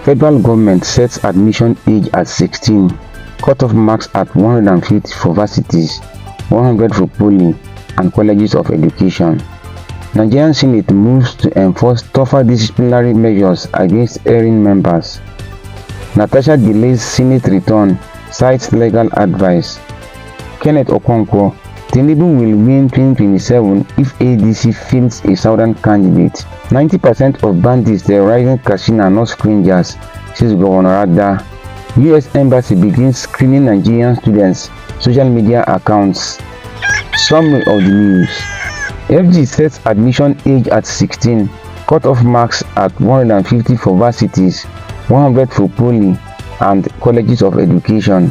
Federal government sets admission age at 16, cut-off marks at 150 for varsities, 100 for poly and colleges of education. Nigerian Senate moves to enforce tougher disciplinary measures against erring members. Natasha delays Senate return, cites legal advice. Kenneth Okonkwo, Tinubu will win 2027 if ADC fields a southern candidate. 90% of bandits terrorizing Katsina are not strangers, says Gov Radda. US Embassy begins screening Nigerian students' social media accounts. Summary of the news. FG sets admission age at 16, cut-off marks at 150 for varsities, 100 for poly and colleges of education.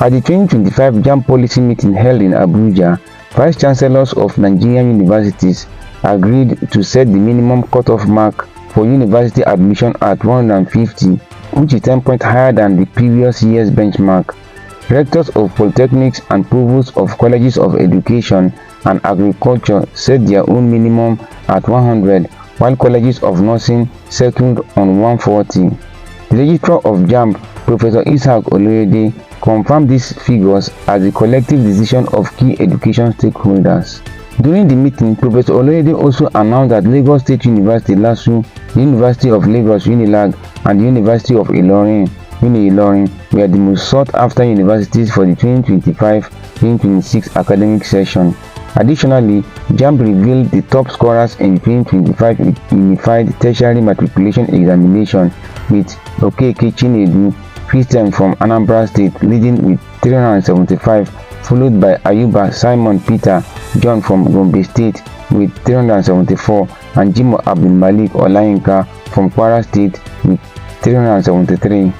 At the 2025 JAMB policy meeting held in Abuja, Vice Chancellors of Nigerian universities agreed to set the minimum cut-off mark for university admission at 150, which is 10 points higher than the previous year's benchmark. Rectors of polytechnics and provosts of colleges of education and agriculture set their own minimum at 100, while colleges of nursing settled on 140. The registrar of JAMB, Professor Ishaq Oloyede, confirmed these figures as the collective decision of key education stakeholders. During the meeting, Professor Oloyede also announced that Lagos State University (LASU), the University of Lagos (UNILAG), and the University of Ilorin (UNI-Ilorin) were the most sought-after universities for the 2025-2026 academic session. Additionally, JAMB revealed the top scorers in the 2025 Unified Tertiary Matriculation Examination, with Okeke Chinedu, Christian from Anambra State, leading with 375, followed by Ayuba Simon Peter John from Gombe State with 374, and Jimo Abdul Malik Olayinka from Kwara State with 373.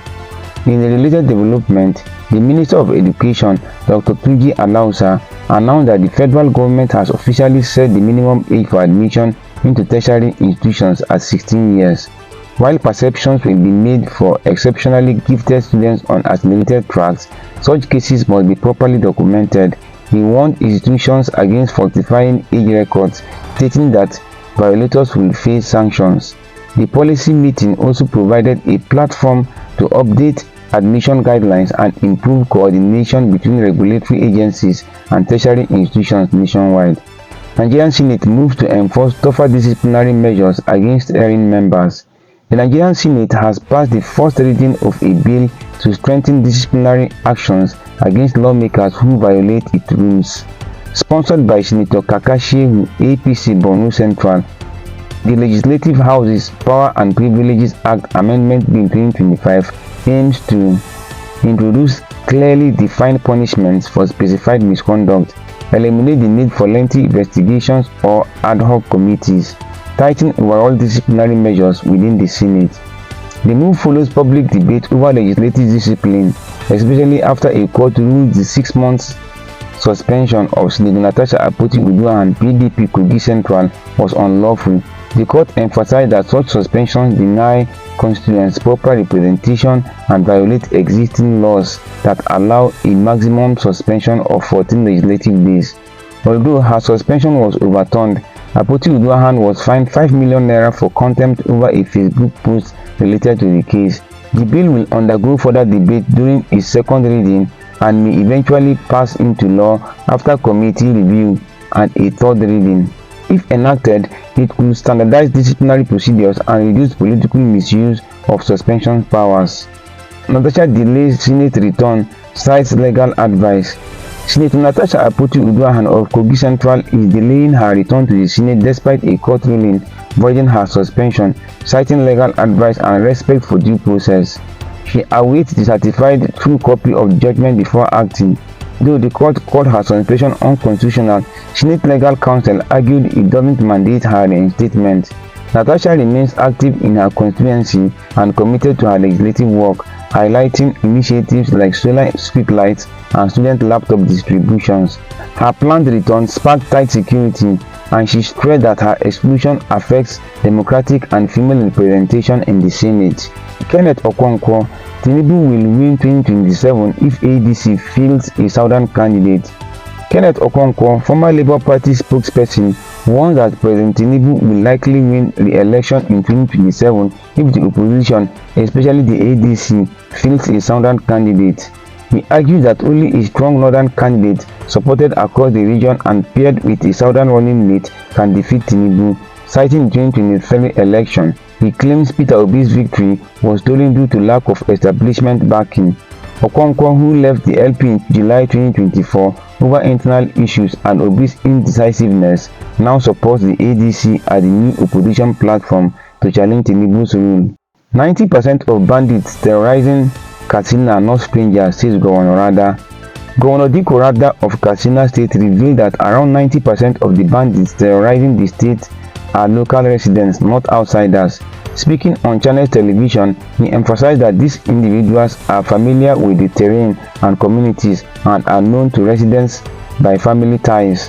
In a related development, the Minister of Education, Dr. Tunji Alausa, announced that the federal government has officially set the minimum age for admission into tertiary institutions at 16 years. While perceptions will be made for exceptionally gifted students on accelerated tracks, such cases must be properly documented. He warned institutions against falsifying age records, stating that violators will face sanctions. The policy meeting also provided a platform to update admission guidelines and improve coordination between regulatory agencies and tertiary institutions nationwide. Nigerian Senate moved to enforce tougher disciplinary measures against erring members. The Nigerian Senate has passed the first reading of a bill to strengthen disciplinary actions against lawmakers who violate its rules. Sponsored by Senator Kakashehu, APC Borno Central, the Legislative House's Power and Privileges Act Amendment Bill 2025 aims to introduce clearly defined punishments for specified misconduct, eliminate the need for lengthy investigations or ad hoc committees, tighten overall disciplinary measures within the Senate. The move follows public debate over legislative discipline, especially after a court ruled the 6 months suspension of Senator Natasha and PDP Kogi Central was unlawful. The court emphasized that such suspensions deny constituents proper representation and violate existing laws that allow a maximum suspension of 14 legislative days. Although her suspension was overturned, Apoti-Uduaghan was fined 5 million naira for contempt over a Facebook post related to the case. The bill will undergo further debate during its second reading and may eventually pass into law after committee review and a third reading. If enacted, it could standardize disciplinary procedures and reduce political misuse of suspension powers. Natasha delays Senate return, cites legal advice. Senator Natasha Apoti-Uduaghan of Kogi Central is delaying her return to the Senate despite a court ruling voiding her suspension, citing legal advice and respect for due process. She awaits the certified true copy of judgment before acting. Though the court called her suspension unconstitutional, Senate legal counsel argued it doesn't mandate her reinstatement. Natasha remains active in her constituency and committed to her legislative work, highlighting initiatives like solar streetlights and student laptop distributions. Her planned return sparked tight security, and she stressed that her exclusion affects democratic and female representation in the Senate. Kenneth Okonkwo, Tinubu will win 2027 if ADC fields a southern candidate. Kenneth Okonkwo, former Labour Party spokesperson, warns that President Tinubu will likely win re-election in 2027 if the opposition, especially the ADC, fields a southern candidate. He argues that only a strong northern candidate supported across the region and paired with a southern running mate can defeat Tinubu. Citing the 2023 election, he claims Peter Obi's victory was stolen due to lack of establishment backing. Okonkwo, who left the LP in July 2024 over internal issues and Obi's indecisiveness, now supports the ADC as the new opposition platform to challenge Tinubu's rule. 90% of bandits terrorizing Katsina are not strangers, says Governor Radda. Governor Radda of Katsina State revealed that around 90% of the bandits terrorizing the state are local residents, not outsiders. Speaking on Channels Television, he emphasized that these individuals are familiar with the terrain and communities and are known to residents by family ties.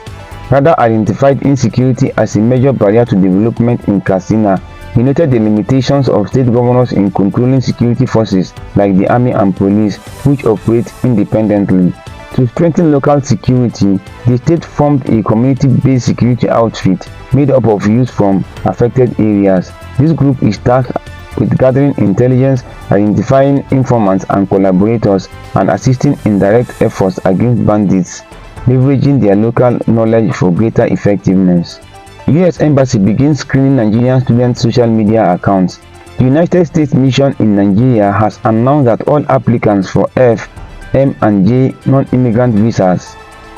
Radda identified insecurity as a major barrier to development in Katsina. He noted the limitations of state governors in controlling security forces like the army and police, which operate independently. To strengthen local security, the state formed a community-based security outfit made up of youth from affected areas. This group is tasked with gathering intelligence, identifying informants and collaborators, and assisting in direct efforts against bandits, leveraging their local knowledge for greater effectiveness. U.S. Embassy begins screening Nigerian students' social media accounts. The United States Mission in Nigeria has announced that all applicants for F, M and J non-immigrant visas,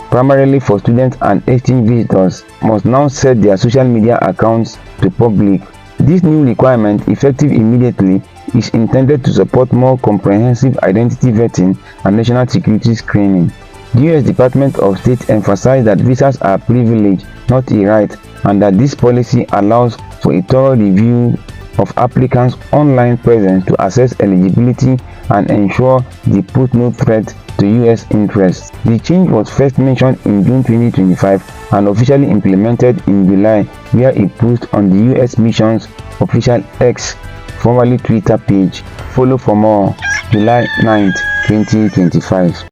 primarily for students and exchange visitors, must now set their social media accounts to public. This new requirement, effective immediately, is intended to support more comprehensive identity vetting and national security screening. The U.S. Department of State emphasized that visas are a privilege, not a right, and that this policy allows for a thorough review of applicants' online presence to assess eligibility and ensure they pose no threat to U.S. interests. The change was first mentioned in June 2025 and officially implemented in July via a post on the U.S. Mission's official X, formerly Twitter page. Follow for more. July 9, 2025.